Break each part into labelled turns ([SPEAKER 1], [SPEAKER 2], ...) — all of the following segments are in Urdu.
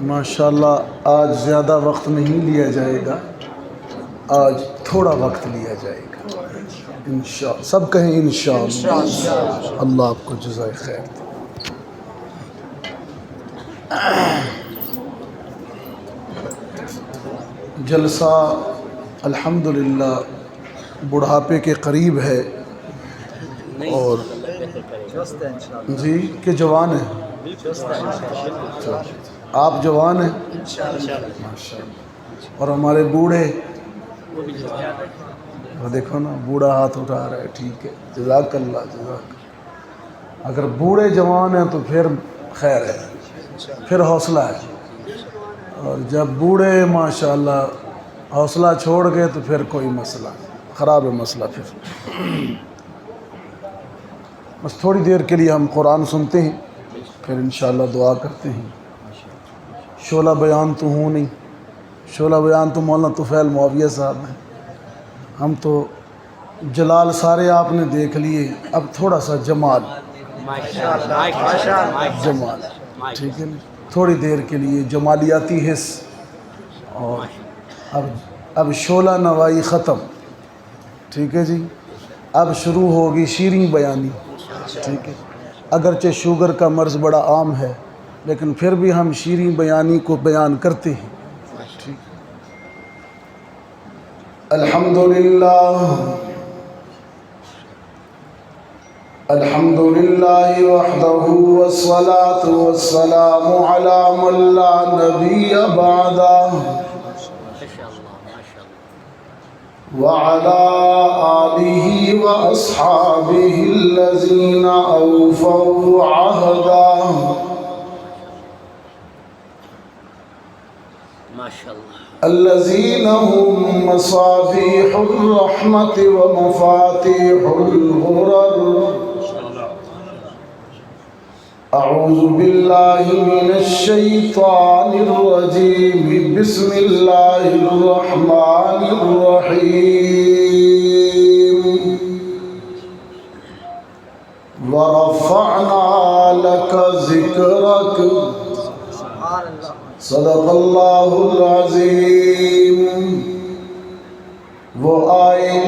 [SPEAKER 1] ماشاءاللہ آج زیادہ وقت نہیں لیا جائے گا، آج تھوڑا وقت لیا جائے گا انشاءاللہ. سب کہیں انشاءاللہ. اللہ آپ کو جزائے خیر دے. جلسہ الحمدللہ بڑھاپے کے قریب ہے اور جی کہ جوان ہیں. آپ جوان ہیں ماشاءاللہ. اور ہمارے بوڑھے دیکھو نا، بوڑھا ہاتھ اٹھا رہا ہے. ٹھیک ہے، جزاک اللہ جزاک. اگر بوڑھے جوان ہیں تو پھر خیر ہے، پھر حوصلہ ہے. اور جب بوڑھے ماشاءاللہ حوصلہ چھوڑ گئے تو پھر کوئی مسئلہ خراب ہے مسئلہ. پھر بس تھوڑی دیر کے لیے ہم قرآن سنتے ہیں، پھر انشاءاللہ دعا کرتے ہیں. شعلہ بیان تو ہوں نہیں، شعلہ بیان تو مولانا طفیل معاویہ صاحب ہیں. ہم تو جلال سارے آپ نے دیکھ لیے، اب تھوڑا سا جمال. جمال ٹھیک ہے نا، تھوڑی دیر کے لیے جمالیاتی حص. اور اب شعلہ نوائی ختم. ٹھیک ہے جی، اب شروع ہوگی شیریں بیانی. ٹھیک ہے، اگرچہ شوگر کا مرض بڑا عام ہے لیکن پھر بھی ہم شیریں بیانی کو بیان کرتے ہیں. ٹھیک، الحمدللہ الحمدللہ وحدہ والصلاة والسلام علی من لا نبی بعدہ وعلى آلہ واصحابہ الذین اوفوا عہدہ. الذین هم مصابیح الرحمت ومفاتیح الغرر. اعوذ باللہ من الشیطان الرجیم. بسم اللہ الرحمن الرحیم. ورفعنا لک ذکرک. صدق اللہ العظیم. وہ آئے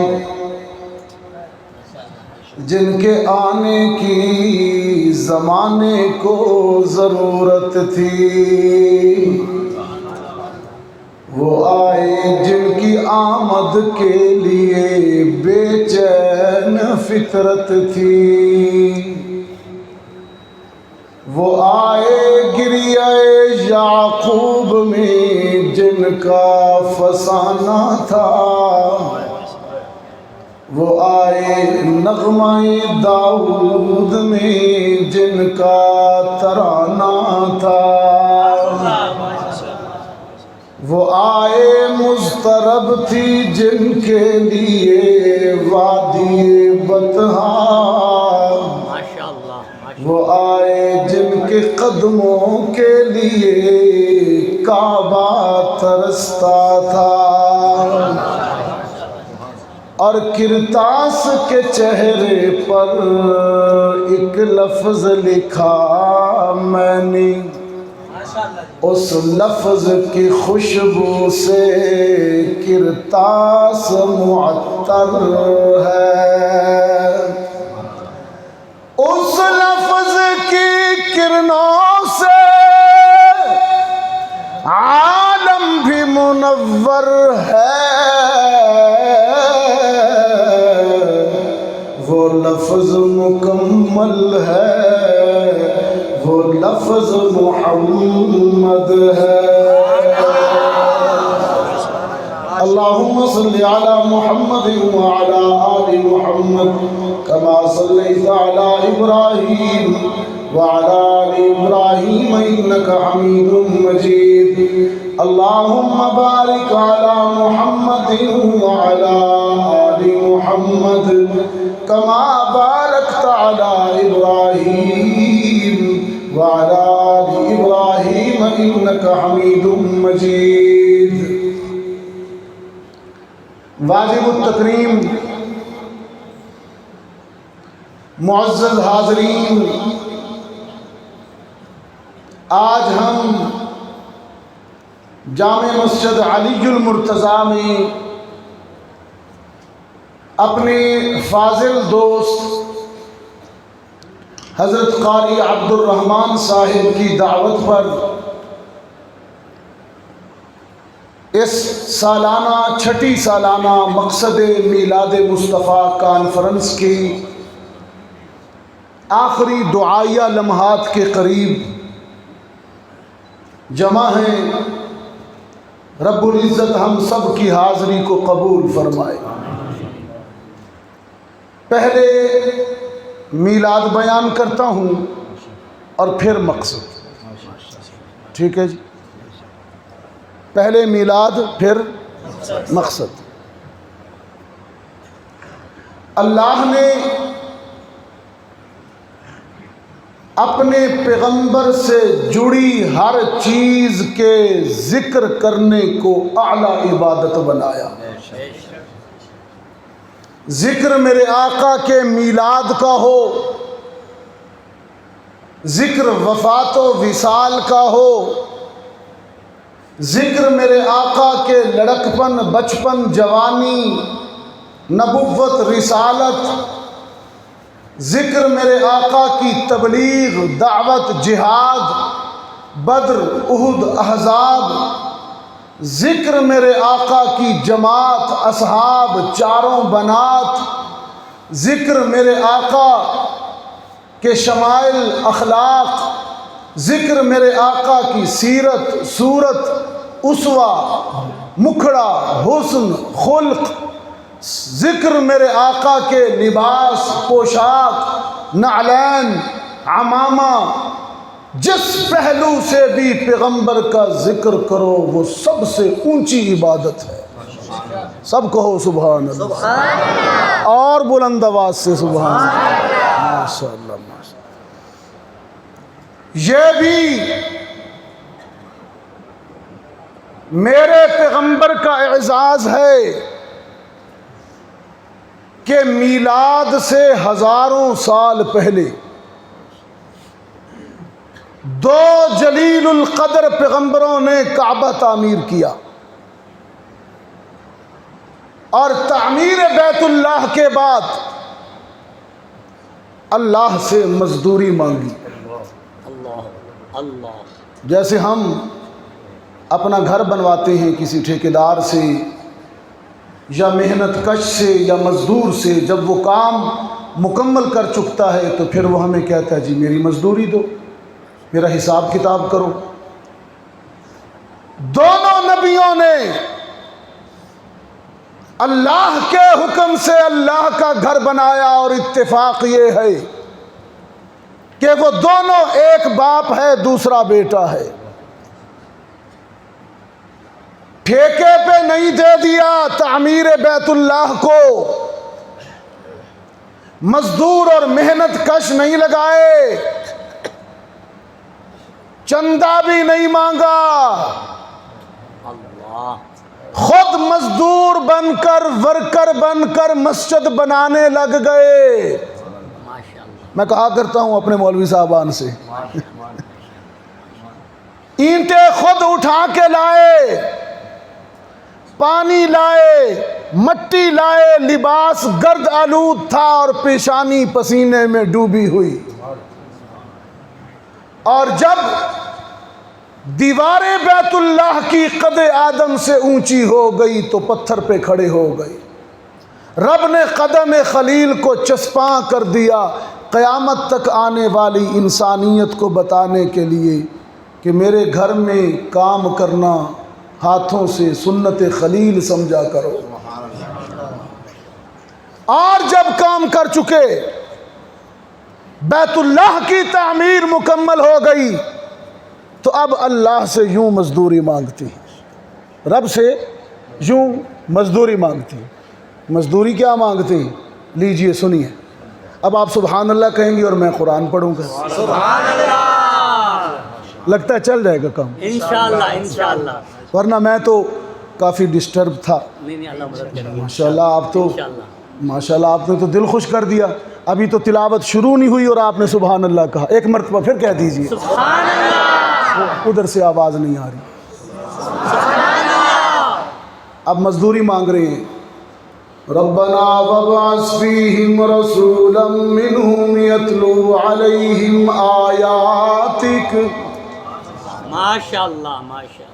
[SPEAKER 1] جن کے آنے کی زمانے کو ضرورت تھی، وہ آئے جن کی آمد کے لیے بے چین فطرت تھی، وہ آئے گریہ یعقوب میں جن کا فسانہ تھا، وہ آئے نغمہ داؤد میں جن کا ترانہ تھا، وہ آئے مضطرب تھی جن کے لیے وادی بطحا، وہ آئے جن کے قدموں کے لیے کعبہ ترستا تھا، اور کرتاس کے چہرے پر ایک لفظ لکھا میں نے، اس لفظ کی خوشبو سے کرتاس معطر ہے، اس لفظ کی کرنوں سے عالم بھی منور ہے، وہ لفظ مکمل ہے، وہ لفظ محمد ہے. اللہم صلی علی محمد وعلی آل محمد کما صلیت علی ابراہیم وعلی آل ابراہیم انکا حمید مجید. اللہم بارک علی محمد وعلی آل محمد کما بارکت علی ابراہیم وعلی آل ابراہیم انکا حمید مجید. واجب التکریم معزز حاضرین، آج ہم جامع مسجد علی المرتضیٰ میں اپنے فاضل دوست حضرت قاری عبد الرحمن صاحب کی دعوت پر اس سالانہ چھٹی سالانہ مقصد میلاد مصطفیٰ کانفرنس کی آخری دعائیہ لمحات کے قریب جمع ہیں۔ رب العزت ہم سب کی حاضری کو قبول فرمائے۔ پہلے میلاد بیان کرتا ہوں اور پھر مقصد، ٹھیک ہے جی؟ پہلے میلاد پھر مقصد۔ اللہ نے اپنے پیغمبر سے جڑی ہر چیز کے ذکر کرنے کو اعلیٰ عبادت بنایا۔ ذکر میرے آقا کے میلاد کا ہو، ذکر وفات و وصال کا ہو، ذکر میرے آقا کے لڑکپن، بچپن، جوانی، نبوت، رسالت، ذکر میرے آقا کی تبلیغ، دعوت، جہاد، بدر، احد، احزاب، ذکر میرے آقا کی جماعت، اصحاب، چاروں بنات، ذکر میرے آقا کے شمائل، اخلاق، ذکر میرے آقا کی سیرت، صورت، اسوہ، مکھڑا، حسن، خلق، ذکر میرے آقا کے لباس، پوشاک، نعلین، عمامہ، جس پہلو سے بھی پیغمبر کا ذکر کرو وہ سب سے اونچی عبادت ہے۔ سب کہو سبحان اللہ، اور بلند آواز سے سبحان اللہ، ماشاء اللہ، ماشاء اللہ۔ یہ بھی میرے پیغمبر کا اعزاز ہے کہ میلاد سے ہزاروں سال پہلے دو جلیل القدر پیغمبروں نے کعبہ تعمیر کیا، اور تعمیر بیت اللہ کے بعد اللہ سے مزدوری مانگی۔ جیسے ہم اپنا گھر بنواتے ہیں کسی ٹھیکیدار سے یا محنت کش سے یا مزدور سے، جب وہ کام مکمل کر چکتا ہے تو پھر وہ ہمیں کہتا ہے جی میری مزدوری دو، میرا حساب کتاب کرو۔ دونوں نبیوں نے اللہ کے حکم سے اللہ کا گھر بنایا، اور اتفاق یہ ہے کہ وہ دونوں ایک باپ ہے دوسرا بیٹا ہے۔ ٹھیکے پہ نہیں دے دیا تعمیر بیت اللہ کو، مزدور اور محنت کش نہیں لگائے، چندہ بھی نہیں مانگا، خود مزدور بن کر، ورکر بن کر مسجد بنانے لگ گئے۔ میں کہا کرتا ہوں اپنے مولوی صاحبان سے، اینٹیں خود اٹھا کے لائے، پانی لائے، مٹی لائے، لباس گرد آلود تھا اور پیشانی پسینے میں ڈوبی ہوئی، اور جب دیواریں بیت اللہ کی قد آدم سے اونچی ہو گئی تو پتھر پہ کھڑے ہو گئی۔ رب نے قدم خلیل کو چسپاں کر دیا قیامت تک آنے والی انسانیت کو بتانے کے لیے کہ میرے گھر میں کام کرنا ہاتھوں سے سنت خلیل سمجھا کرو۔ اور جب کام کر چکے، بیت اللہ کی تعمیر مکمل ہو گئی، تو اب اللہ سے یوں مزدوری مانگتی، رب سے یوں مزدوری مانگتی۔ مزدوری کیا مانگتے ہیں؟ لیجئے سنیے، اب آپ سبحان اللہ کہیں گے اور میں قرآن پڑھوں گا، سبحان اللہ، لگتا ہے چل جائے گا کام انشاءاللہ، انشاءاللہ، ورنہ میں تو کافی ڈسٹرب تھا۔ ماشاءاللہ آپ تو، ماشاءاللہ آپ نے تو دل خوش کر دیا۔ ابھی تو تلاوت شروع نہیں ہوئی اور آپ نے سبحان اللہ کہا۔ ایک مرتبہ پھر کہہ دیجئے سبحان اللہ، ادھر سے آواز نہیں آ رہی۔ اب مزدوری مانگ رہے ہیں. ربنا وابعث فیہم رسولا منہم یتلو علیہم آیاتک.
[SPEAKER 2] ماشاءاللہ ماشاءاللہ.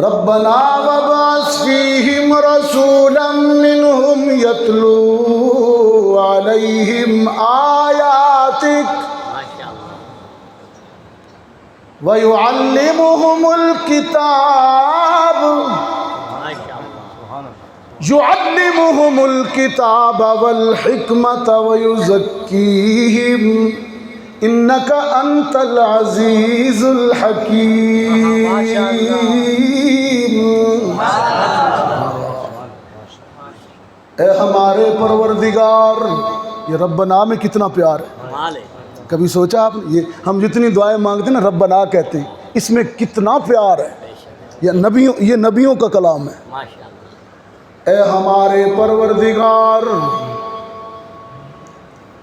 [SPEAKER 1] ربنا وابعث فیہم رسولا منہم یتلو علیہم آیاتک وَيُعَلِّمُهُمُ الْكِتَابَ يُعَلِّمُهُمُ الْكِتَابَ وَالْحِكْمَةَ وَيُزَكِّيهِمْ إِنَّكَ أَنْتَ الْعَزِيزُ الْحَكِيمُ. اے ہمارے پروردگار. یہ ربنا میں کتنا پیار ہے. کبھی سوچا آپ نے؟ یہ ہم جتنی دعائیں مانگتے ہیں نا ربنا کہتے ہیں، اس میں کتنا پیار ہے. یہ نبیوں کا کلام ہے. اے ہمارے پروردگار،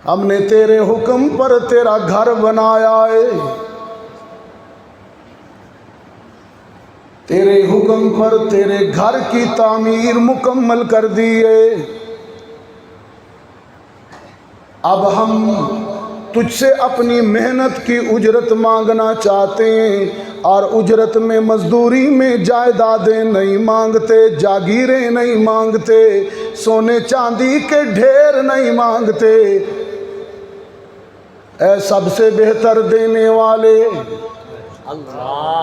[SPEAKER 1] ہم نے تیرے حکم پر تیرا گھر بنایا ہے، تیرے حکم پر تیرے گھر کی تعمیر مکمل کر دی ہے. اب ہم تجھ سے اپنی محنت کی اجرت مانگنا چاہتے ہیں، اور اجرت میں مزدوری میں جائیدادیں نہیں مانگتے، جاگیریں نہیں مانگتے، سونے چاندی کے ڈھیر نہیں مانگتے. اے سب سے بہتر دینے والے،
[SPEAKER 2] اللہ،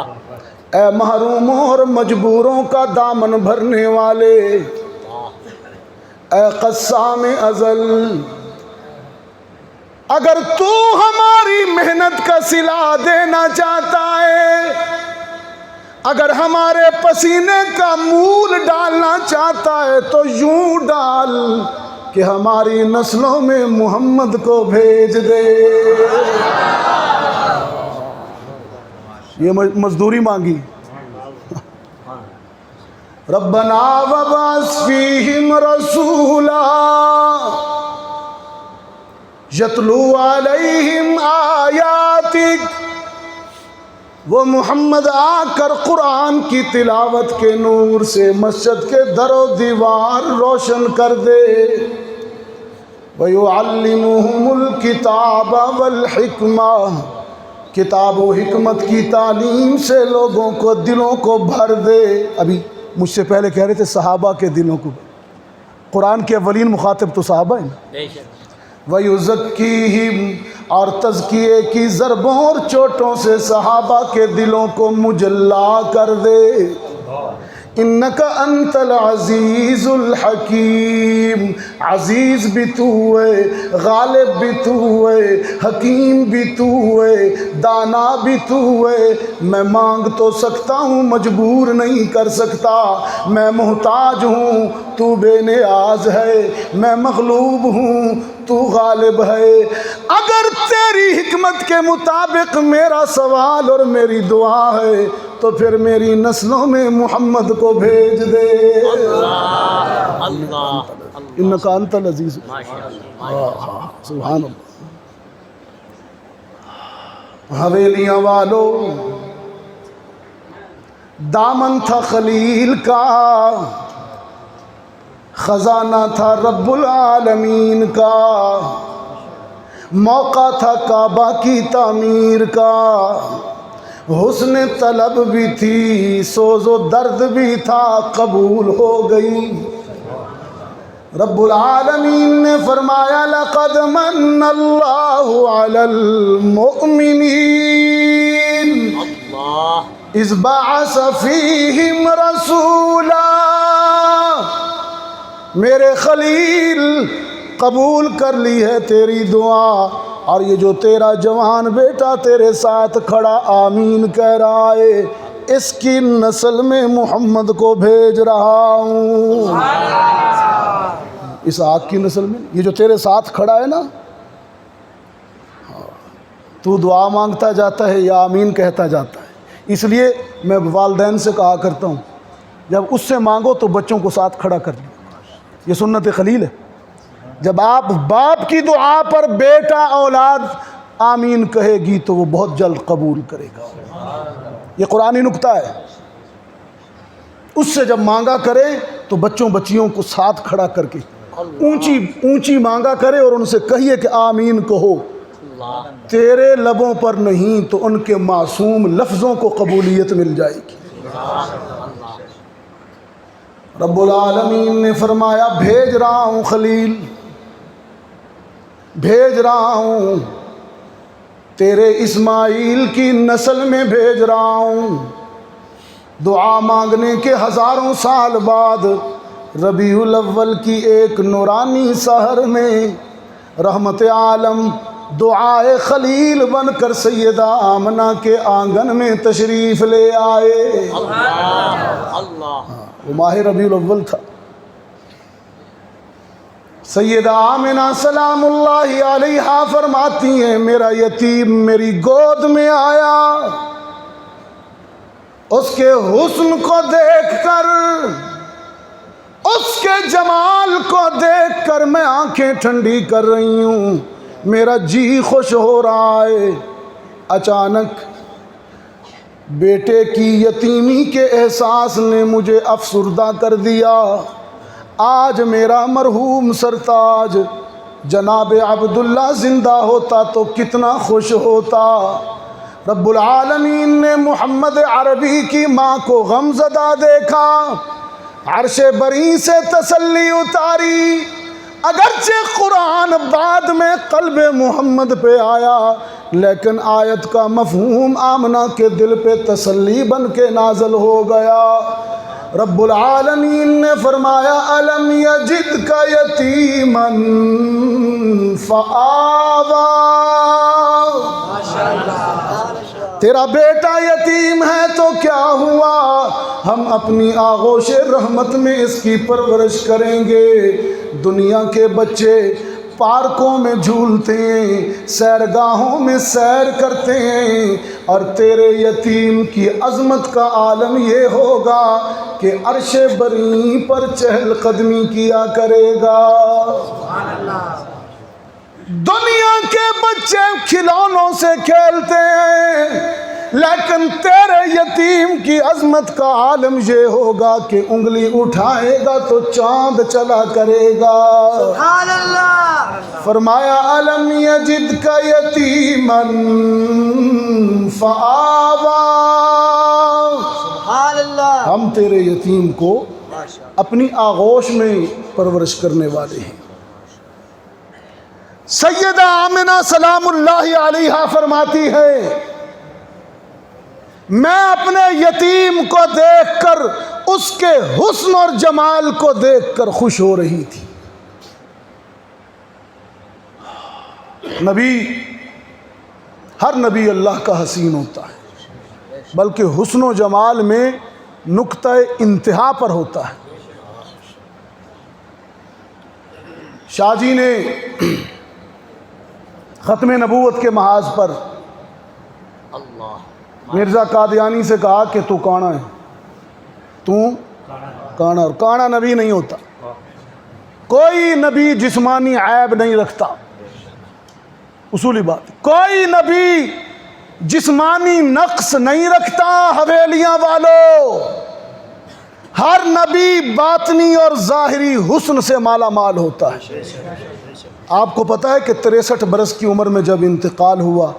[SPEAKER 1] اے محروموں اور مجبوروں کا دامن بھرنے والے، اے قسام ازل، اگر تو ہماری محنت کا صلہ دینا چاہتا ہے، اگر ہمارے پسینے کا مول ڈالنا چاہتا ہے تو یوں ڈال کہ ہماری نسلوں میں محمد کو بھیج دے. یہ مزدوری مانگی. ربنا وابعث فیہم رسولا یتلو علیہم آیاتک. وہ محمد آ کر قرآن کی تلاوت کے نور سے مسجد کے در و دیوار روشن کر دے. وَيُعَلِّمُهُمُ الْكِتَابَ وَالْحِكْمَةَ، کتاب و حکمت کی تعلیم سے لوگوں کو دلوں کو بھر دے. ابھی مجھ سے پہلے کہہ رہے تھے صحابہ کے دلوں کو. قرآن کے اولین مخاطب تو صحابہ ہیں. وَيُزَكِّيهِمْ، اور تزکیے کی ضربوں اور چوٹوں سے صحابہ کے دلوں کو مجلا کر دے. انک انت العزیز الحکیم، عزیز بھی تو ہے، غالب بھی تو ہے، حکیم بھی تو ہے، دانا بھی تو ہے. میں مانگ تو سکتا ہوں، مجبور نہیں کر سکتا. میں محتاج ہوں، تو بے نیاز ہے. میں مغلوب ہوں، تو غالب ہے. اگر تیری حکمت کے مطابق میرا سوال اور میری دعا ہے تو پھر میری نسلوں میں محمد کو بھیج دے. انک انت العزیز. سبحان اللہ. حویلیاں والو، دامن تھا خلیل کا، خزانہ تھا رب العالمین کا، موقع تھا کعبہ کی تعمیر کا، حسن طلب بھی تھی، سوز و درد بھی تھا، قبول ہو گئی. رب العالمین نے فرمایا لقد من اللہ علی المؤمنین اذ بعث فیہم رسولا. میرے خلیل قبول کر لی ہے تیری دعا، اور یہ جو تیرا جوان بیٹا تیرے ساتھ کھڑا آمین کہہ رہا ہے، اس کی نسل میں محمد کو بھیج رہا ہوں. اس آگ کی نسل میں یہ جو تیرے ساتھ کھڑا ہے نا، تو دعا مانگتا جاتا ہے یا آمین کہتا جاتا ہے. اس لیے میں والدین سے کہا کرتا ہوں، جب اس سے مانگو تو بچوں کو ساتھ کھڑا کر لو. یہ سنت خلیل ہے. جب آپ باپ کی دعا پر بیٹا اولاد آمین کہے گی تو وہ بہت جلد قبول کرے گا. یہ قرآنی نکتہ ہے. اس سے جب مانگا کرے تو بچوں بچیوں کو ساتھ کھڑا کر کے اونچی اونچی مانگا کرے اور ان سے کہیے کہ آمین کہو.
[SPEAKER 2] اللہ
[SPEAKER 1] تیرے لبوں پر نہیں تو ان کے معصوم لفظوں کو قبولیت مل جائے گی. رب العالمین نے فرمایا بھیج رہا ہوں خلیل، بھیج رہا ہوں تیرے اسماعیل کی نسل میں بھیج رہا ہوں. دعا مانگنے کے ہزاروں سال بعد ربیع الاول کی ایک نورانی سحر میں رحمت عالم دعائے خلیل بن کر سیدہ آمنہ کے آنگن میں تشریف لے آئے.
[SPEAKER 2] اللہ
[SPEAKER 1] وہ ماہ ربیع الاول تھا. سیدہ آمنہ سلام اللہ علیہا فرماتی ہیں میرا یتیم میری گود میں آیا، اس کے حسن کو دیکھ کر، اس کے جمال کو دیکھ کر میں آنکھیں ٹھنڈی کر رہی ہوں، میرا جی خوش ہو رہا ہے. اچانک بیٹے کی یتیمی کے احساس نے مجھے افسردہ کر دیا. آج میرا مرحوم سرتاج جناب عبداللہ زندہ ہوتا تو کتنا خوش ہوتا. رب العالمین نے محمد عربی کی ماں کو غمزدہ دیکھا، عرش بری سے تسلی اتاری. اگرچہ قرآن بعد میں قلب محمد پہ آیا لیکن آیت کا مفہوم آمنہ کے دل پہ تسلی بن کے نازل ہو گیا. رب العالمین نے فرمایا الم یجدک یتیما فآویٰ، تیرا بیٹا یتیم ہے تو کیا ہوا، ہم اپنی آغوش رحمت میں اس کی پرورش کریں گے. دنیا کے بچے پارکوں میں جھولتے ہیں، سیرگاہوں میں سیر کرتے ہیں، اور تیرے یتیم کی عظمت کا عالم یہ ہوگا کہ عرش بری پر چہل قدمی کیا کرے گا. دنیا کے بچے کھلونوں سے کھیلتے ہیں لیکن تیرے یتیم کی عظمت کا عالم یہ ہوگا کہ انگلی اٹھائے گا تو چاند چلا کرے گا.
[SPEAKER 3] سبحان اللہ.
[SPEAKER 1] فرمایا الم یجدک یتیما فآویٰ،
[SPEAKER 3] سبحان اللہ.
[SPEAKER 1] ہم تیرے یتیم کو اپنی آغوش میں پرورش کرنے والے ہیں. سیدہ آمنہ سلام اللہ علیہا فرماتی ہے میں اپنے یتیم کو دیکھ کر، اس کے حسن اور جمال کو دیکھ کر خوش ہو رہی تھی. نبی، ہر نبی اللہ کا حسین ہوتا ہے بلکہ حسن و جمال میں نقطہ انتہا پر ہوتا ہے. شاہ جی نے ختم نبوت کے محاذ پر
[SPEAKER 2] اللہ
[SPEAKER 1] مرزا قادیانی سے کہا کہ تو کانا ہے، تو کانا. اور کانا نبی نہیں ہوتا. کوئی نبی جسمانی عیب نہیں رکھتا، اصولی بات. کوئی نبی جسمانی نقص نہیں رکھتا. حویلیاں والو، ہر نبی باطنی اور ظاہری حسن سے مالا مال ہوتا ہے. آپ کو پتہ ہے کہ 63 برس کی عمر میں جب انتقال ہوا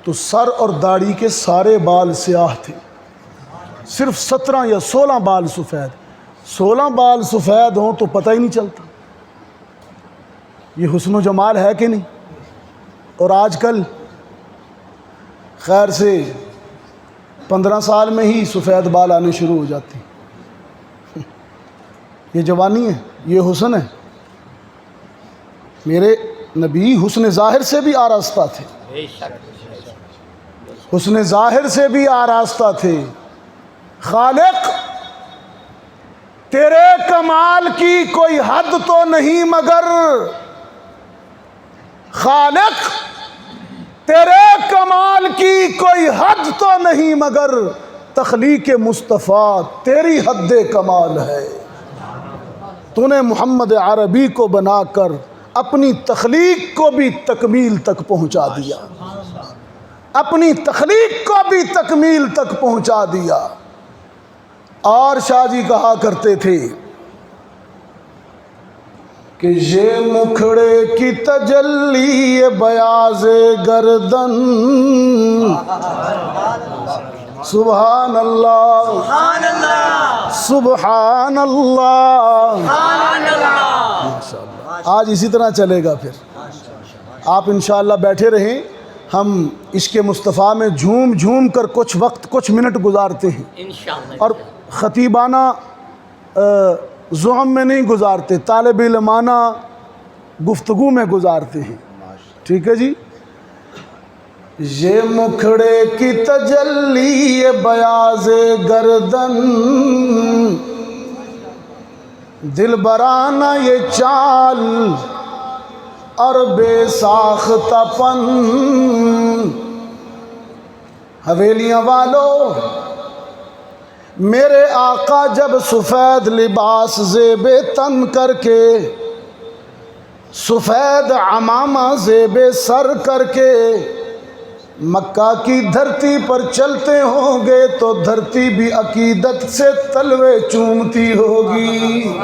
[SPEAKER 1] تو سر اور داڑھی کے سارے بال سیاہ تھے، صرف 17 یا 16 بال سفید. 16 بال سفید ہوں تو پتہ ہی نہیں چلتا. یہ حسن و جمال ہے کہ نہیں؟ اور آج کل خیر سے 15 سال میں ہی سفید بال آنے شروع ہو جاتے ہیں. یہ جوانی ہے، یہ حسن ہے. میرے نبی حسن ظاہر سے بھی آراستہ تھے،
[SPEAKER 2] بے شک
[SPEAKER 1] حسن ظاہر سے بھی آراستہ تھے. خالق تیرے کمال کی کوئی حد تو نہیں مگر، خالق تیرے کمال کی کوئی حد تو نہیں مگر، تخلیق مصطفیٰ تیری حد کمال ہے. تو نے محمد عربی کو بنا کر اپنی تخلیق کو بھی تکمیل تک پہنچا دیا، اپنی تخلیق کو بھی تکمیل تک پہنچا دیا. اور شاہ جی کہا کرتے تھے کہ یہ مکھڑے کی تجلی بیاض گردن، سبحان اللہ
[SPEAKER 3] سبحان اللہ
[SPEAKER 1] سبحان اللہ۔
[SPEAKER 3] سبحان اللہ۔
[SPEAKER 1] ماشاءاللہ، آج اسی طرح چلے گا۔ پھر آپ انشاءاللہ بیٹھے رہیں، ہم عشق مصطفیٰ میں جھوم جھوم کر کچھ وقت کچھ منٹ گزارتے ہیں،
[SPEAKER 2] انشاءاللہ
[SPEAKER 1] اور خطیبانہ زعم میں نہیں گزارتے، طالب علمانہ گفتگو میں گزارتے ہیں، ٹھیک ہے جی۔ یہ مکھڑے کی تجلی بیاض گردن، دل برانہ یہ چال اور بے ساختہ پن، حویلیاں والو میرے آقا جب سفید لباس زیب تن کر کے، سفید عمامہ زیب سر کر کے مکہ کی دھرتی پر چلتے ہوں گے تو دھرتی بھی عقیدت سے تلوے چومتی ہوگی۔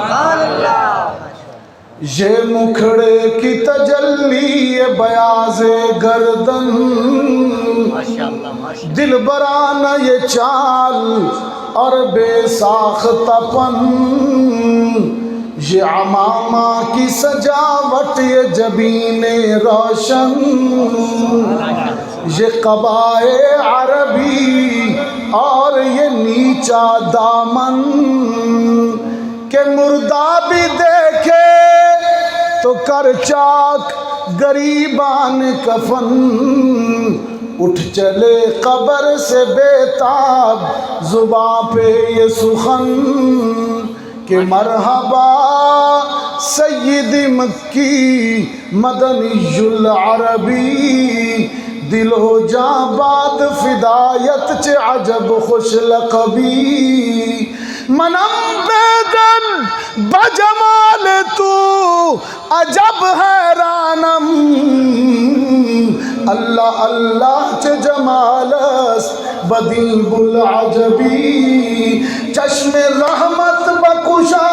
[SPEAKER 1] یہ مکھڑے کی تجلی بیاض گردن،
[SPEAKER 2] ماشاءاللہ ماشاءاللہ۔
[SPEAKER 1] دل برانہ یہ چال اور بے ساختہ پن، یہ عمامہ کی سجاوٹ یہ جبین روشن، یہ قبائے عربی اور یہ نیچا دامن، کہ مردہ بھی دیکھے تو کر چاک گریبان کفن، اٹھ چلے قبر سے بےتاب زباں پہ یہ سخن، کہ مرحبا سید مکی مدنی العربی، دل ہو جاں باد فدایت چ عجب خوش لقبی، منم بیگن بجمال تو عجب حیرانم، اللہ اللہ چ جمالس بدیب العجبی، چشم رحمت بکشا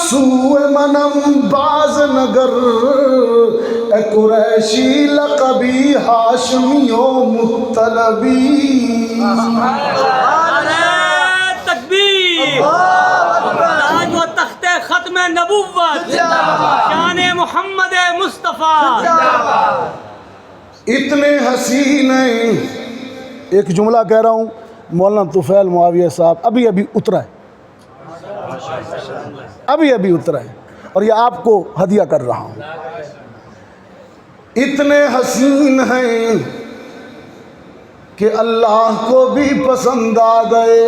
[SPEAKER 1] سوئے منم باز نگر، اے قریشی لقبی ہاشمی و مطلبی۔
[SPEAKER 2] تکبیر، تاج و تخت ختم نبوت، شان محمد مصطفیٰ۔
[SPEAKER 1] اتنے حسین ہیں، ایک جملہ کہہ رہا ہوں، مولانا طفیل معاویہ صاحب ابھی اترا ہے، ابھی اترا ہے، اور یہ آپ کو ہدیہ کر رہا ہوں۔ اتنے حسین ہیں کہ اللہ کو بھی پسند آ گئے،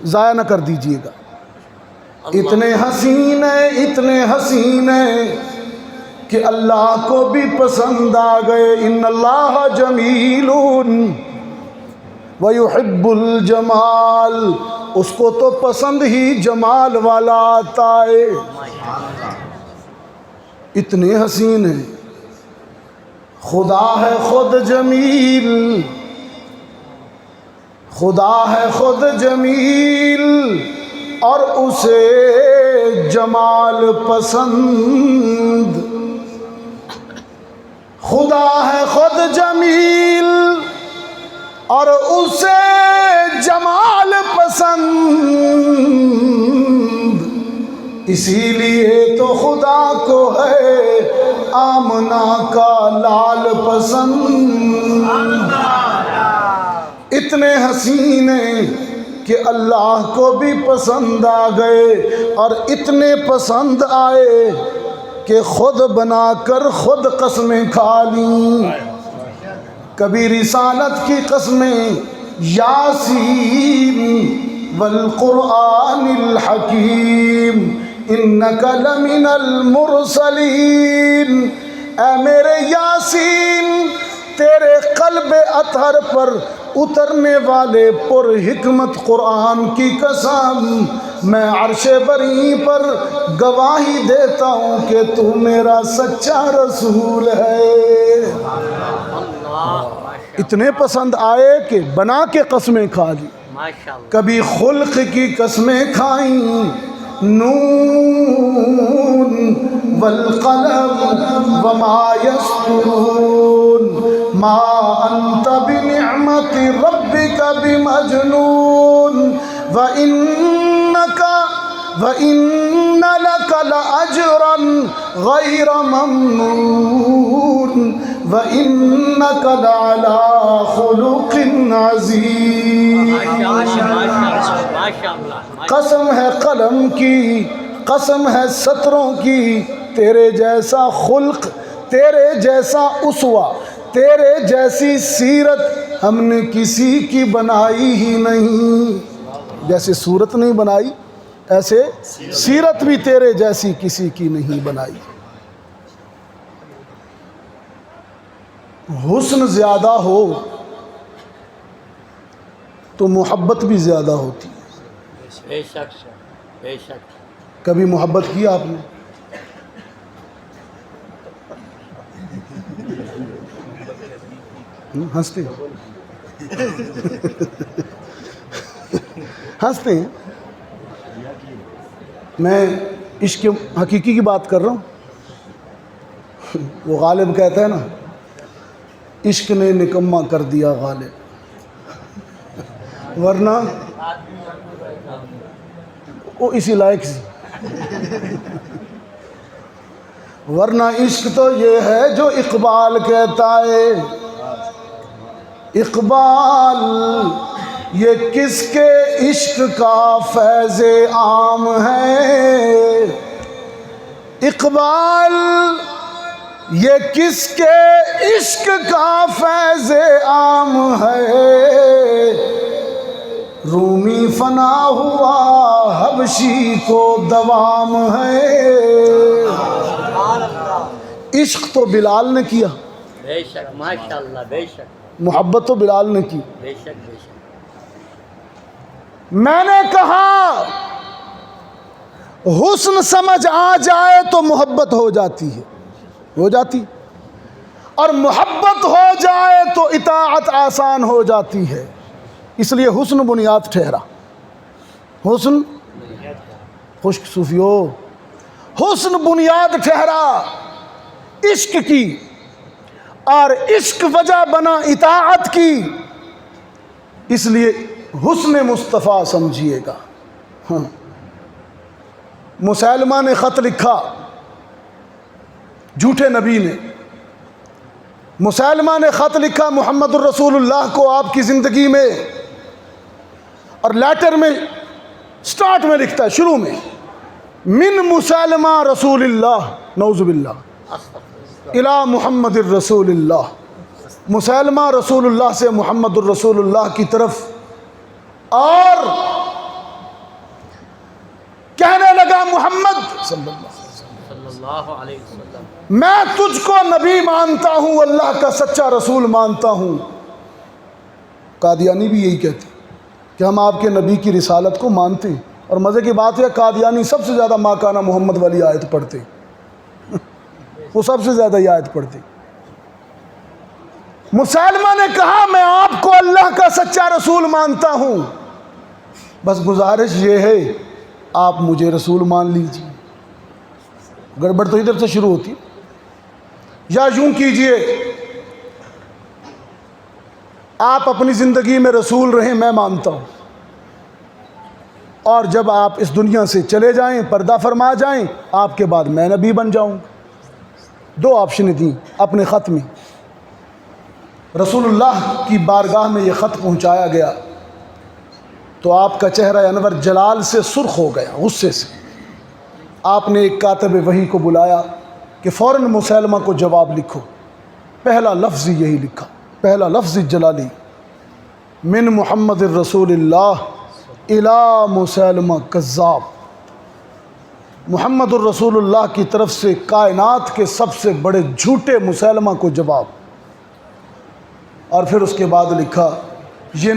[SPEAKER 1] ضائع نہ کر دیجئے گا۔ اتنے حسین ہیں، اتنے حسین ہیں کہ اللہ کو بھی پسند آ گئے، ان اللہ جمیل ویحب الجمال، اس کو تو پسند ہی جمال والا آتا ہے۔ اتنے حسین ہیں، خدا ہے خود جمیل، خدا ہے خود جمیل اور اسے جمال پسند، خدا ہے خود جمیل اور اسے جمال پسند، اسی لیے تو خدا کو ہے آمنہ کا لال پسند۔ اتنے حسین ہیں کہ اللہ کو بھی پسند آ گئے، اور اتنے پسند آئے کہ خود بنا کر خود قسمیں کھا لیں، کبھی رسالت کی قسمیں، یاسین والقرآن الحکیم انک لمن المرسلین، اے میرے یاسین تیرے قلب اطہر پر اترنے والے پر حکمت قرآن کی قسم، میں عرش بری پر گواہی دیتا ہوں کہ تو میرا سچا رسول ہے۔ اتنے پسند آئے کہ بنا کے قسمیں کھا لی.
[SPEAKER 2] ماشاء اللہ.
[SPEAKER 1] کبھی خلق کی قسمیں کھائیں نون والقلم وما یسطرون ما انت بنعمت ربک بمجنون وَإِنَّ لَكَ لَأَجْرًا غَيْرَ مَمْنُونٍ وَإِنَّكَ لَعَلَىٰ خُلُقٍ عَظِيمٍ. قسم ہے قلم کی، قسم ہے سطروں کی، تیرے جیسا خلق، تیرے جیسا اسوہ، تیرے جیسی سیرت ہم نے کسی کی بنائی ہی نہیں. جیسے صورت نہیں بنائی ایسے سیرت بھی تیرے جیسی کسی کی نہیں بنائی. حسن زیادہ ہو تو محبت بھی زیادہ ہوتی ہے.
[SPEAKER 2] بے شک بے شک.
[SPEAKER 1] کبھی محبت کی آپ نے؟ ہنستے ہنستے ہیں. میں عشق حقیقی کی بات کر رہا ہوں. وہ غالب کہتا ہے نا، عشق نے نکما کر دیا غالب، ورنہ وہ اسی لائق سی. ورنہ عشق تو یہ ہے جو اقبال کہتا ہے، اقبال یہ کس کے عشق کا فیض عام ہے. اقبال یہ کس کے عشق کا فیض عام ہے. رومی فنا ہوا حبشی کو دوام ہے. عشق تو بلال نے کیا،
[SPEAKER 2] بے شک. ماشاء اللہ. بے شک.
[SPEAKER 1] محبت تو بلال نے کی.
[SPEAKER 2] بے شک بے شک.
[SPEAKER 1] میں نے کہا حسن سمجھ آ جائے تو محبت ہو جاتی ہے، ہو جاتی، اور محبت ہو جائے تو اطاعت آسان ہو جاتی ہے. اس لیے حسن بنیاد ٹھہرا. حسن خشک صوفیو، حسن بنیاد ٹھہرا عشق کی، اور عشق وجہ بنا اطاعت کی. اس لیے حسن مصطفیٰ سمجھیے گا. ہاں، مسیلمہ نے خط لکھا جھوٹے نبی نے. مسیلمہ نے خط لکھا محمد الرسول اللہ کو آپ کی زندگی میں، اور لیٹر میں سٹارٹ میں لکھتا ہے، شروع میں، من مسیلمہ رسول اللہ نعوذ باللہ الی محمد الرسول اللہ. مسیلمہ رسول اللہ سے محمد الرسول اللہ کی طرف، اور کہنے لگا محمد صلی اللہ علیہ وسلم میں تجھ کو نبی مانتا ہوں، اللہ کا سچا رسول مانتا ہوں. قادیانی بھی یہی کہتے ہیں کہ ہم آپ کے نبی کی رسالت کو مانتے ہیں. اور مزے کی بات ہے قادیانی سب سے زیادہ ما کانا محمد والی آیت پڑھتے، وہ سب سے زیادہ یہ آیت پڑھتے. مسیلمہ نے کہا میں آپ کو اللہ کا سچا رسول مانتا ہوں، بس گزارش یہ ہے آپ مجھے رسول مان لیجیے. گڑبڑ تو ادھر سے شروع ہوتی، یا یوں کیجئے آپ اپنی زندگی میں رسول رہیں، میں مانتا ہوں، اور جب آپ اس دنیا سے چلے جائیں، پردہ فرما جائیں، آپ کے بعد میں نبی بن جاؤں. دو آپشنیں دیں اپنے خط میں. رسول اللہ کی بارگاہ میں یہ خط پہنچایا گیا تو آپ کا چہرہ انور جلال سے سرخ ہو گیا غصے سے. آپ نے ایک کاتب وحی کو بلایا کہ فوراً مسیلمہ کو جواب لکھو. پہلا لفظ یہی لکھا، پہلا لفظ جلالی، من محمد الرسول اللہ الی مسیلمہ کذاب. محمد الرسول اللہ کی طرف سے کائنات کے سب سے بڑے جھوٹے مسیلمہ کو جواب. اور پھر اس کے بعد لکھا یہ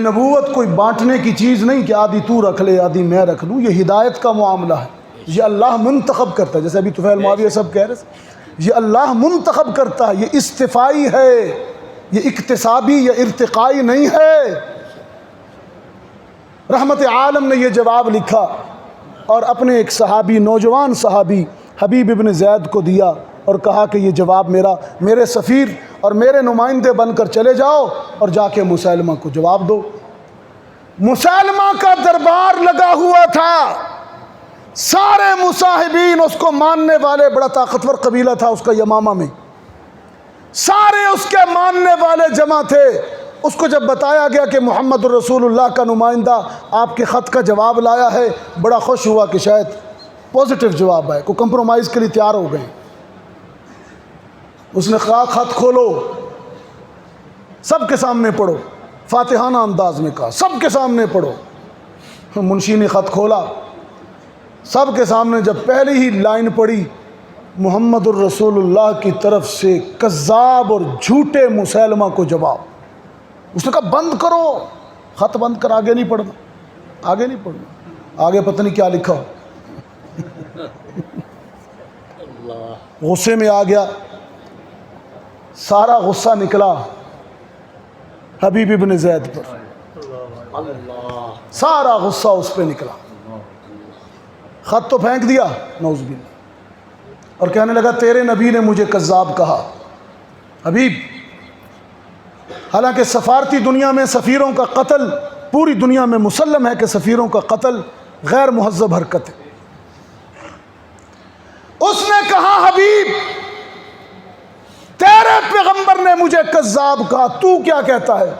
[SPEAKER 1] نبوت کوئی بانٹنے کی چیز نہیں کہ آدھی تو رکھ لے آدھی میں رکھ لوں. یہ ہدایت کا معاملہ ہے، یہ اللہ منتخب کرتا ہے. جیسے ابھی طفیل معاویہ سب کہہ رہے، یہ اللہ منتخب کرتا ہے، یہ استفائی ہے. یہ اکتسابی یا ارتقائی نہیں ہے۔ رحمت عالم نے یہ جواب لکھا اور اپنے ایک صحابی، نوجوان صحابی حبیب ابن زید کو دیا اور کہا کہ یہ جواب میرے سفیر اور میرے نمائندے بن کر چلے جاؤ اور جا کے مسیلمہ کو جواب دو۔ مسیلمہ کا دربار لگا ہوا تھا، سارے مصاحبین اس کو ماننے والے، بڑا طاقتور قبیلہ تھا اس کا یمامہ میں، سارے اس کے ماننے والے جمع تھے۔ اس کو جب بتایا گیا کہ محمد الرسول اللہ کا نمائندہ آپ کے خط کا جواب لایا ہے، بڑا خوش ہوا کہ شاید پازیٹیو جواب ہے، کوئی کمپرومائز کے لیے تیار ہو گئے۔ اس نے کہا خط کھولو، سب کے سامنے پڑھو، فاتحانہ انداز میں کہا سب کے سامنے پڑھو۔ منشی نے خط کھولا، سب کے سامنے جب پہلی ہی لائن پڑھی، محمد الرسول اللہ کی طرف سے کذاب اور جھوٹے مسیلمہ کو جواب۔ اس نے کہا بند کرو، خط بند کر، آگے نہیں پڑھنا، آگے نہیں پڑھنا، آگے پتہ نہیں کیا لکھا ہو۔ غصے میں آ گیا، سارا غصہ نکلا حبیب ابن زید پر، سارا غصہ اس پہ نکلا، خط تو پھینک دیا نعوذ باللہ، اور کہنے لگا تیرے نبی نے مجھے کذاب کہا۔ حبیب، حالانکہ سفارتی دنیا میں سفیروں کا قتل، پوری دنیا میں مسلم ہے کہ سفیروں کا قتل غیر مہذب حرکت ہے۔ اس نے کہا حبیب تیرے پیغمبر نے مجھے کذاب کہا، تو کیا کہتا ہے؟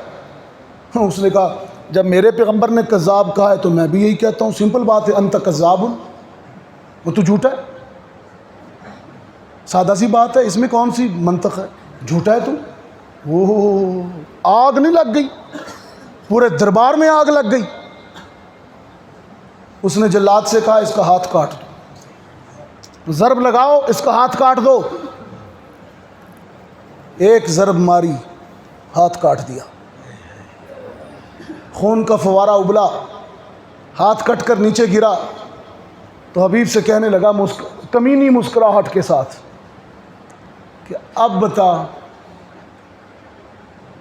[SPEAKER 1] اس نے کہا جب میرے پیغمبر نے کذاب کہا ہے تو میں بھی یہی کہتا ہوں، سمپل بات ہے، انت کذاب، وہ تو جھوٹا ہے، سادہ سی بات ہے، اس میں کون سی منطق ہے، جھوٹا ہے تو۔ وہ آگ نہیں لگ گئی، پورے دربار میں آگ لگ گئی۔ اس نے جلاد سے کہا اس کا ہاتھ کاٹ دو، ضرب لگاؤ، اس کا ہاتھ کاٹ دو۔ ایک ضرب ماری، ہاتھ کاٹ دیا، خون کا فوارہ ابلا، ہاتھ کٹ کر نیچے گرا تو حبیب سے کہنے لگا کمینی مسکراہٹ کے ساتھ کہ اب بتا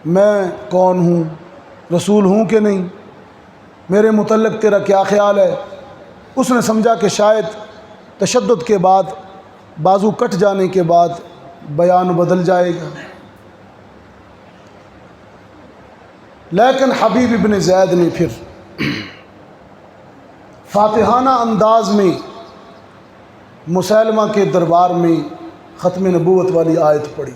[SPEAKER 1] میں کون ہوں، رسول ہوں کہ نہیں، میرے متعلق تیرا کیا خیال ہے؟ اس نے سمجھا کہ شاید تشدد کے بعد، بازو کٹ جانے کے بعد بیان بدل جائے گا، لیکن حبیب ابن زید نے پھر فاتحانہ انداز میں مسیلمہ کے دربار میں ختم نبوت والی آیت پڑھی،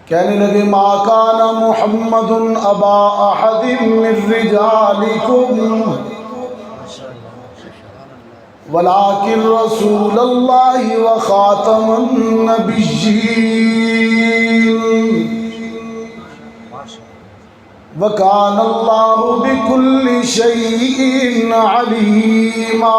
[SPEAKER 1] کہنے لگے ما کان محمد ابا احد من رجالکم ولکن رسول اللہ وخاتم النبیین وکان اللہ بکل شیء علیما۔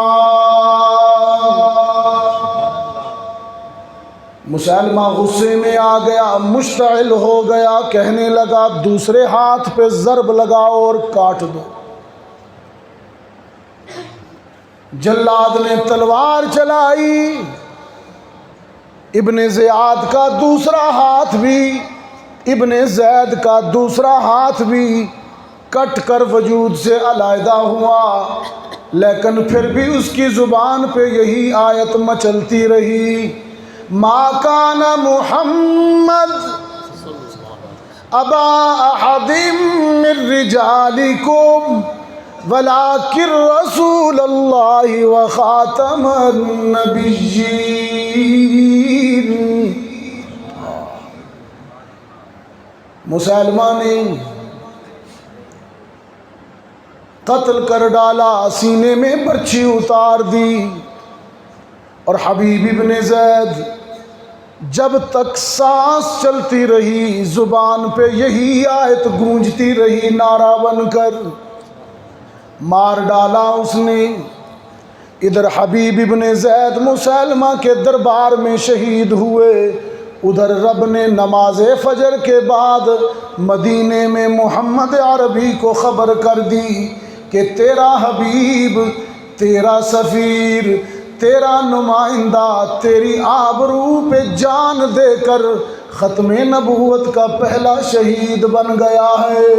[SPEAKER 1] مسیلمہ غصے میں آ گیا، مشتعل ہو گیا، کہنے لگا دوسرے ہاتھ پہ ضرب لگاؤ اور کاٹ دو۔ جلاد نے تلوار چلائی، ابن زیاد کا دوسرا ہاتھ بھی، ابن زید کا دوسرا ہاتھ بھی کٹ کر وجود سے علیحدہ ہوا، لیکن پھر بھی اس کی زبان پہ یہی آیت مچلتی رہی، ما کان محمد ابا احد من رجالکم ولکن رسول اللہ وخاتم النبیین۔ مسیلمہ نے قتل کر ڈالا، سینے میں برچھی اتار دی، اور حبیب ابن زید جب تک سانس چلتی رہی زبان پہ یہی آیت گونجتی رہی نعرہ بن کر، مار ڈالا اس نے۔ ادھر حبیب ابن زید مسیلمہ کے دربار میں شہید ہوئے، ادھر رب نے نماز فجر کے بعد مدینے میں محمد عربی کو خبر کر دی کہ تیرا حبیب، تیرا سفیر، تیرا نمائندہ تیری آبرو پہ جان دے کر ختم نبوت کا پہلا شہید بن گیا ہے۔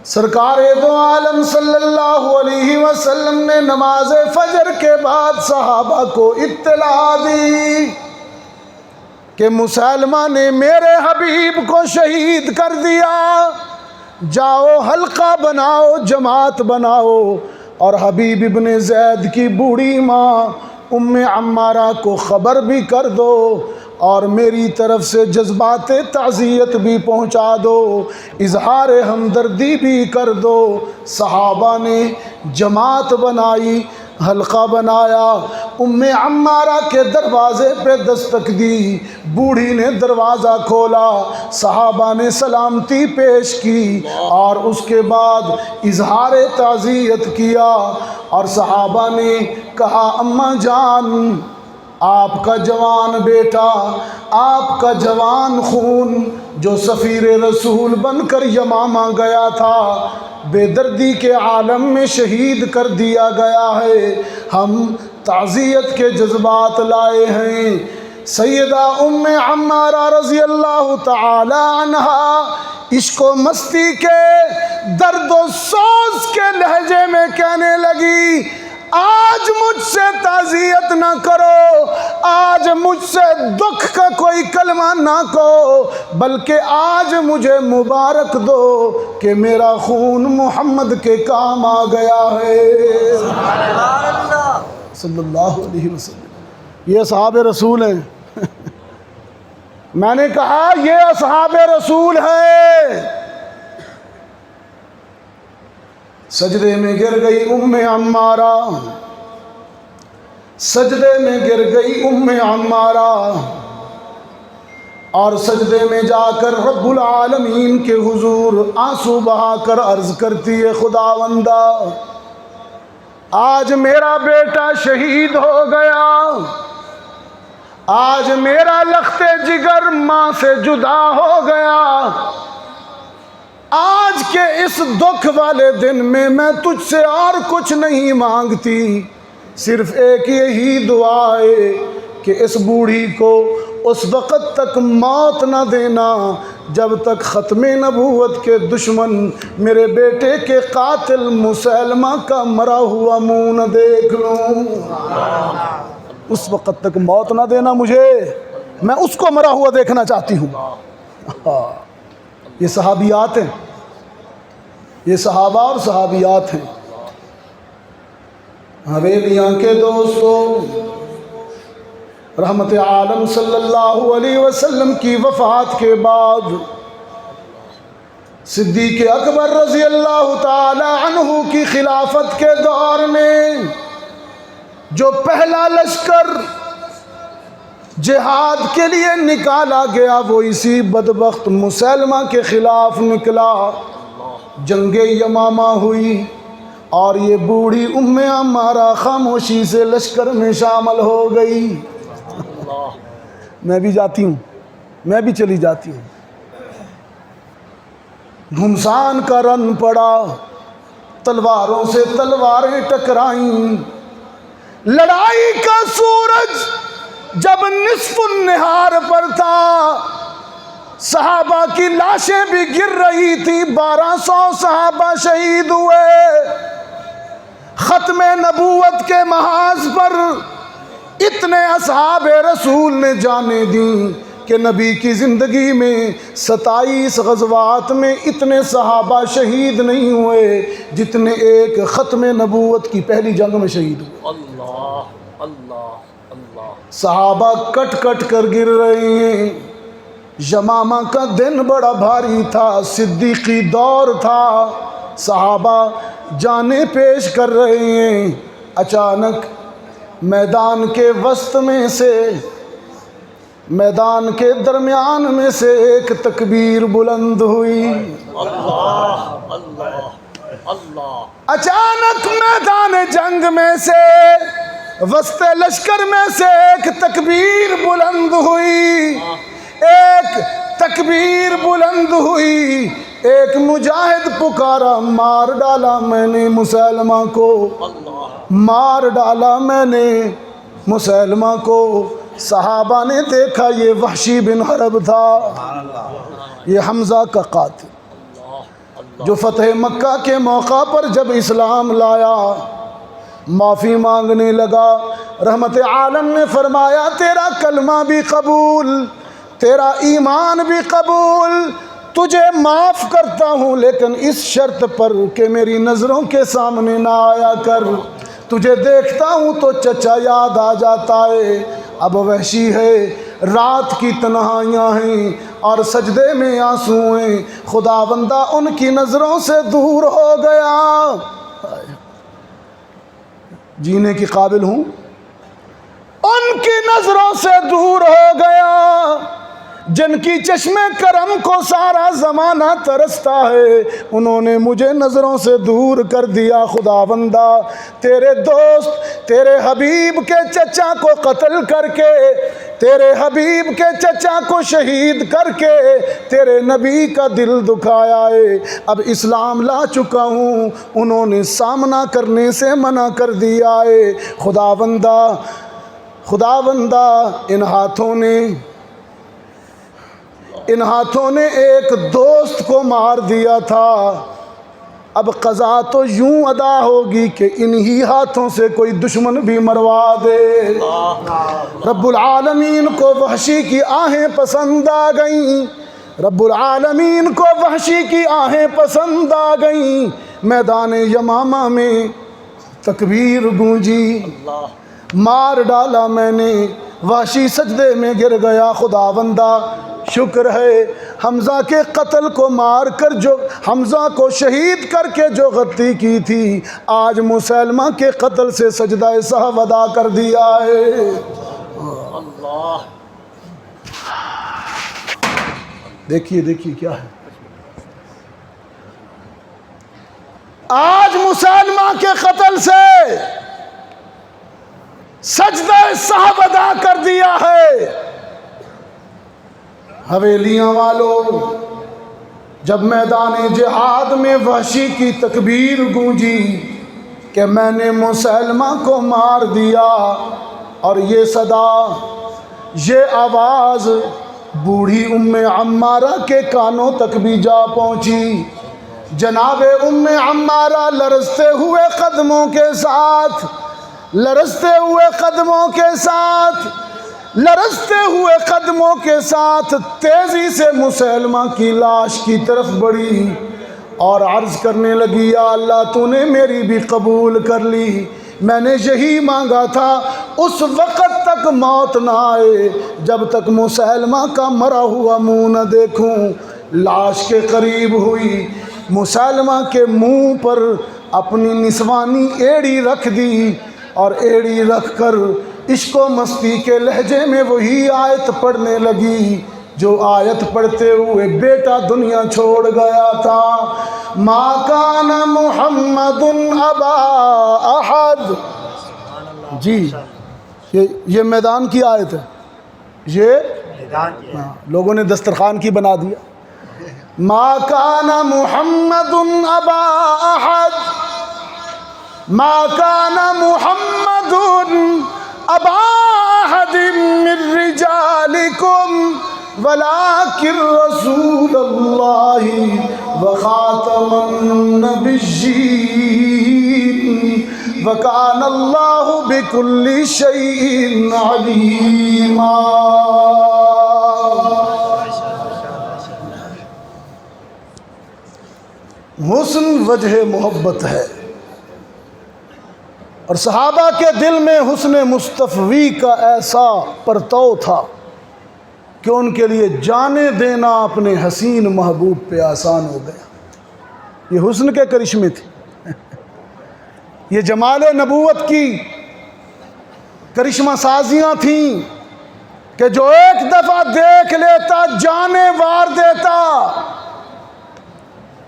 [SPEAKER 1] سرکار دو عالم صلی اللہ علیہ وسلم نے نماز فجر کے بعد صحابہ کو اطلاع دی کہ مسلمہ نے میرے حبیب کو شہید کر دیا، جاؤ حلقہ بناؤ، جماعت بناؤ، اور حبیب ابن زید کی بوڑھی ماں ام عمارہ کو خبر بھی کر دو اور میری طرف سے جذبات تعزیت بھی پہنچا دو، اظہار ہمدردی بھی کر دو۔ صحابہ نے جماعت بنائی، حلقہ بنایا، ام عمارہ کے دروازے پہ دستک دی، بوڑھی نے دروازہ کھولا، صحابہ نے سلامتی پیش کی اور اس کے بعد اظہار تعزیت کیا، اور صحابہ نے کہا اماں جان، آپ کا جوان بیٹا، آپ کا جوان خون جو سفیر رسول بن کر یمامہ گیا تھا، بے دردی کے عالم میں شہید کر دیا گیا ہے، ہم تعزیت کے جذبات لائے ہیں۔ سیدہ ام عمارہ رضی اللہ تعالی عنہا عشق و مستی کے درد و سوز کے لہجے میں کہنے لگی، آج مجھ سے تعزیت نہ کرو، آج مجھ سے دکھ کا کوئی کلمہ نہ کہو، بلکہ آج مجھے مبارک دو کہ میرا خون محمد کے کام آ گیا ہے صلی اللہ علیہ وسلم۔ یہ اصحاب رسول ہیں میں نے کہا یہ اصحاب رسول ہیں۔ سجدے میں گر گئی ام عمارہ، سجدے میں گر گئی ام عمارہ، اور سجدے میں جا کر رب العالمین کے حضور آنسو بہا کر عرض کرتی ہے، خداوندہ آج میرا بیٹا شہید ہو گیا، آج میرا لخت جگر ماں سے جدا ہو گیا، آج کے اس دکھ والے دن میں تجھ سے اور کچھ نہیں مانگتی، صرف ایک یہی دعا ہے کہ اس بوڑھی کو اس وقت تک موت نہ دینا جب تک ختم نبوت کے دشمن میرے بیٹے کے قاتل مسلمہ کا مرا ہوا منہ نہ دیکھ لوں، اس وقت تک موت نہ دینا مجھے، میں اس کو مرا ہوا دیکھنا چاہتی ہوں۔ یہ صحابیات ہیں، یہ صحابہ اور صحابیات ہیں۔ حویلیاں کے دوستوں، رحمت عالم صلی اللہ علیہ وسلم کی وفات کے بعد صدیق اکبر رضی اللہ تعالی عنہ کی خلافت کے دور میں جو پہلا لشکر جہاد کے لیے نکالا گیا وہ اسی بدبخت مسلمہ کے خلاف نکلا، جنگ یمامہ ہوئی، اور یہ بوڑھی ام عمارہ خاموشی سے لشکر میں شامل ہو گئی۔ میں بھی جاتی ہوں، میں بھی چلی جاتی ہوں۔ گھمسان کا رن پڑا، تلواروں سے تلواریں ٹکرائیں، لڑائی کا سورج جب نصف النہار پر تھا، صحابہ کی لاشیں بھی گر رہی تھی، 1200 صحابہ شہید ہوئے۔ ختم نبوت کے محاذ پر اتنے اصحاب رسول نے جانیں دیں کہ نبی کی زندگی میں 27 غزوات میں اتنے صحابہ شہید نہیں ہوئے جتنے ایک ختم نبوت کی پہلی جنگ میں شہید ہوئے۔
[SPEAKER 2] اللہ اللہ اللہ،
[SPEAKER 1] صحابہ کٹ کٹ کر گر رہے ہیں۔ یمامہ کا دن بڑا بھاری تھا، صدیقی دور تھا، صحابہ جانیں پیش کر رہے ہیں۔ اچانک میدان کے وسط میں سے، میدان کے درمیان میں سے ایک تکبیر بلند ہوئی۔
[SPEAKER 2] اللہ اللہ اللہ،
[SPEAKER 1] اچانک میدان جنگ میں سے، وسط لشکر میں سے ایک تکبیر بلند ہوئی، ایک تکبیر بلند ہوئی۔ ایک مجاہد پکارا، مار ڈالا میں نے مسلمہ کو، مار ڈالا میں نے مسلمہ کو۔ صحابہ نے دیکھا یہ وحشی بن حرب تھا، یہ حمزہ کا قاتل جو فتح مکہ کے موقع پر جب اسلام لایا معافی مانگنے لگا۔ رحمت عالم نے فرمایا تیرا کلمہ بھی قبول، تیرا ایمان بھی قبول، تجھے معاف کرتا ہوں لیکن اس شرط پر کہ میری نظروں کے سامنے نہ آیا کر، تجھے دیکھتا ہوں تو چچا یاد آ جاتا ہے۔ اب وحشی ہے، رات کی تنہائیاں ہیں اور سجدے میں آنسو ہیں، خدا بندہ ان کی نظروں سے دور ہو گیا۔ جینے کی قابل ہوں، ان کی نظروں سے دور ہو گیا، جن کی چشم کرم کو سارا زمانہ ترستا ہے، انہوں نے مجھے نظروں سے دور کر دیا۔ خدا بندہ تیرے دوست تیرے حبیب کے چچا کو قتل کر کے، تیرے حبیب کے چچا کو شہید کر کے تیرے نبی کا دل دکھایا ہے۔ اب اسلام لا چکا ہوں، انہوں نے سامنا کرنے سے منع کر دیا ہے۔ خدا بندہ ان ہاتھوں نے ایک دوست کو مار دیا تھا، اب قضا تو یوں ادا ہوگی کہ انہی ہاتھوں سے کوئی دشمن بھی مروا دے۔ رب العالمین کو وحشی کی آہیں پسند آ گئیں، رب العالمین کو وحشی کی آہیں پسند آ گئیں۔ میدان یمامہ میں تکبیر گونجی، مار ڈالا میں نے، وحشی سجدے میں گر گیا۔ خدا بندہ شکر ہے حمزہ کے قتل کو مار کر، جو حمزہ کو شہید کر کے جو غلطی کی تھی، آج مسلمہ کے قتل سے سجدہ سہو ادا کر دیا ہے۔ دیکھیے کیا ہے، آج مسلمہ کے قتل سے سجدہ سہو ادا کر دیا ہے۔ حویلیاں والوں، جب میدان جہاد میں وحشی کی تکبیر گونجی کہ میں نے مسلمہ کو مار دیا، اور یہ صدا، یہ آواز بوڑھی ام عمارہ کے کانوں تک بھی جا پہنچی۔ جناب ام عمارہ لرزتے ہوئے قدموں کے ساتھ، لرزتے ہوئے قدموں کے ساتھ تیزی سے مسلمہ کی لاش کی طرف بڑھی اور عرض کرنے لگی، یا اللہ تو نے میری بھی قبول کر لی، میں نے یہی مانگا تھا، اس وقت تک موت نہ آئے جب تک مسلمہ کا مرا ہوا منہ نہ دیکھوں۔ لاش کے قریب ہوئی، مسلمہ کے منہ پر اپنی نسوانی ایڑی رکھ دی، اور ایڑی رکھ کر عشق و مستی کے لہجے میں وہی آیت پڑھنے لگی جو آیت پڑھتے ہوئے بیٹا دنیا چھوڑ گیا تھا۔ ما کان محمد ابا احد، جی یہ میدان کی آیت ہے، یہ لوگوں نے دسترخوان کی بنا دیا۔ ما کان محمد ابا احد، ما کان محمد ابا احد من رجالکم ولکن رسول اللہ وخاتم النبیین وکان اللہ بکل شیء علیما۔ حسن وجہ محبت ہے، اور صحابہ کے دل میں حسن مصطفی کا ایسا پرتو تھا کہ ان کے لیے جانے دینا اپنے حسین محبوب پہ آسان ہو گیا۔ یہ حسن کے کرشمے تھے، یہ جمال نبوت کی کرشمہ سازیاں تھیں کہ جو ایک دفعہ دیکھ لیتا جانے وار دیتا۔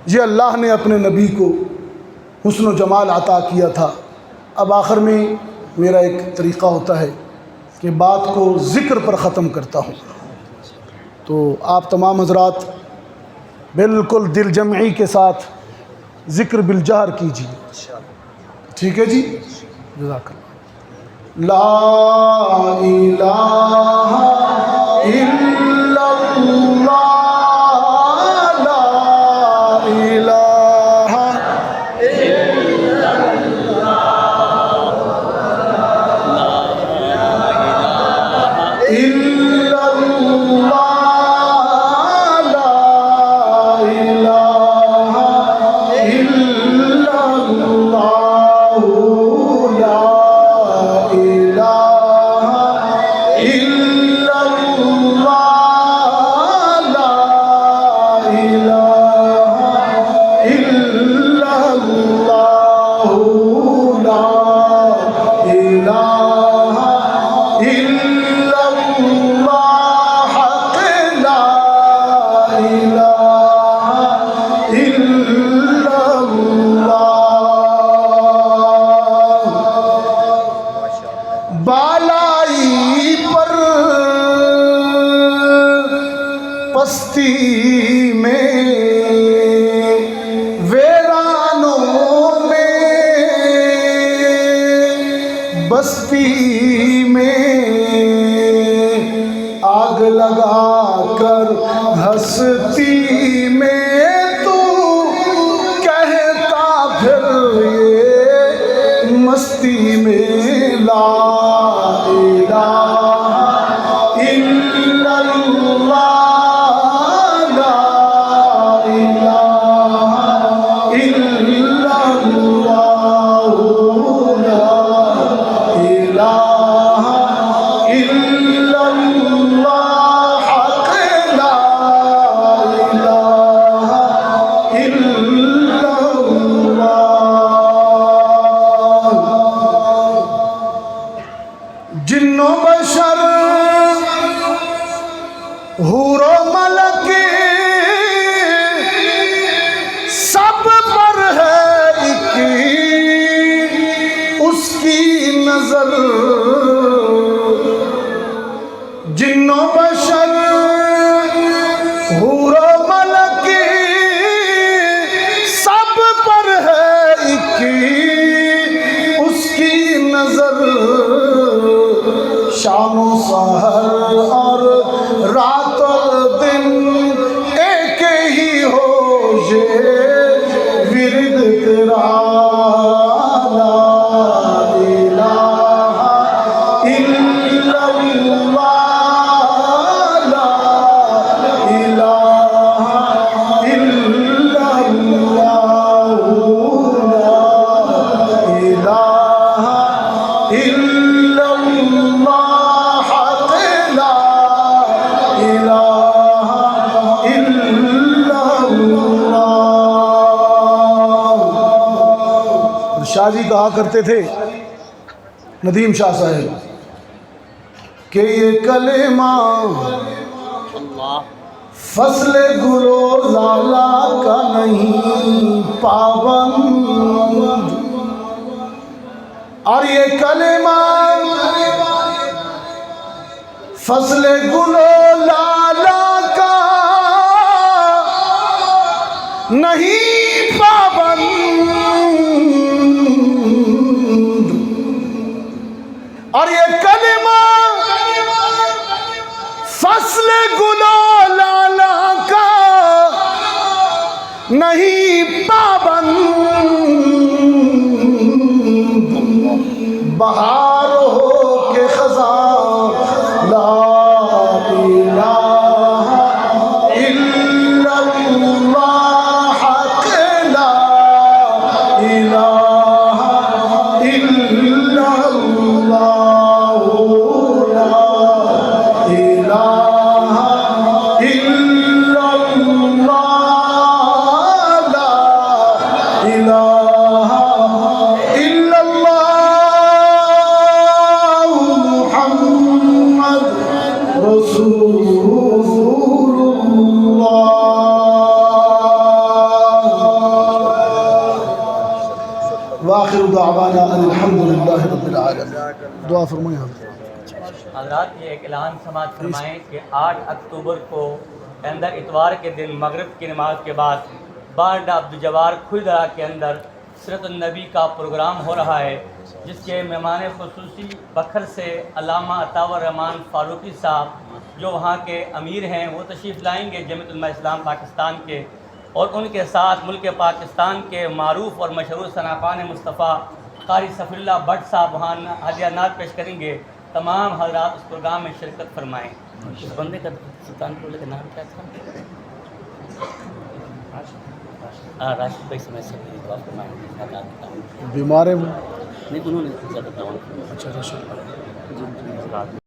[SPEAKER 1] یہ اللہ نے اپنے نبی کو حسن و جمال عطا کیا تھا۔ اب آخر میں میرا ایک طریقہ ہوتا ہے کہ بات کو ذکر پر ختم کرتا ہوں، تو آپ تمام حضرات بالکل دل جمعی کے ساتھ ذکر بالجہر کیجیے. ٹھیک ہے جی. جزاک اللہ. لا الہ الا اللہ لا الہ الا اللہ الا اللہ لا الہ الا اللہ لا بالائی پر پستی میں ویرانوں میں بستی میں آگ لگا کر ہستی میں تو کہتا پھر یہ مستی میں لا جن و بشر حور و ملک سب پر ہے ایک اس کی نظر. جن و بشر حور و ملک سب پر ہے ایک اس کی نظر. شام و سحر اور رات اور دن ایک ہی ہو یہ ورد تیرا لا الہ الا اللہ لا الہ الا اللہ لا الہ الا اللہ شاہ جی کہا کرتے تھے ندیم شاہ صاحب کہ یہ کلمہ فصل گل و لالا کا نہیں پابند اور یہ کلمہ فصل گل و لالا کا نہیں پابند اور یہ کلمہ فصل گل و لالا کا نہیں پابند بہار ہو کے خزاں لا الہ الا اللہ حق لا الہ الا اللہ لا الہ الا اللہ لا الہ الا اللہ محمد رسول اللہ. وآخر دعوانا الحمدللہ رب العالمین. دعا فرمائیں.
[SPEAKER 3] حضرات یہ ایک اعلان سماعت فرمائیں کہ 8 اکتوبر کو
[SPEAKER 4] کے اندر اتوار کے دن مغرب کی نماز کے بعد بارڈا عبدالجوار کھوئی کے اندر سیرت النبی کا پروگرام ہو رہا ہے، جس کے مہمان خصوصی بکھر سے علامہ عطاء الرحمن فاروقی صاحب جو وہاں کے امیر ہیں وہ تشریف لائیں گے جمیعت علماء اسلام پاکستان کے، اور ان کے ساتھ ملک پاکستان کے معروف اور مشہور ثناخوان مصطفیٰ قاری صفی اللہ بٹ صاحب وہاں ہدیہ نعت پیش کریں گے۔ تمام حضرات اس پروگرام میں شرکت فرمائیں۔ اس بندے کا سلطان پور کا نام کیا تھا؟ راشد بھائی سے میں سب دعا فرمائیں۔
[SPEAKER 1] بیمار ہیں وہ؟
[SPEAKER 4] نہیں، انہوں نے زیادہ دعا
[SPEAKER 1] اچھا راشد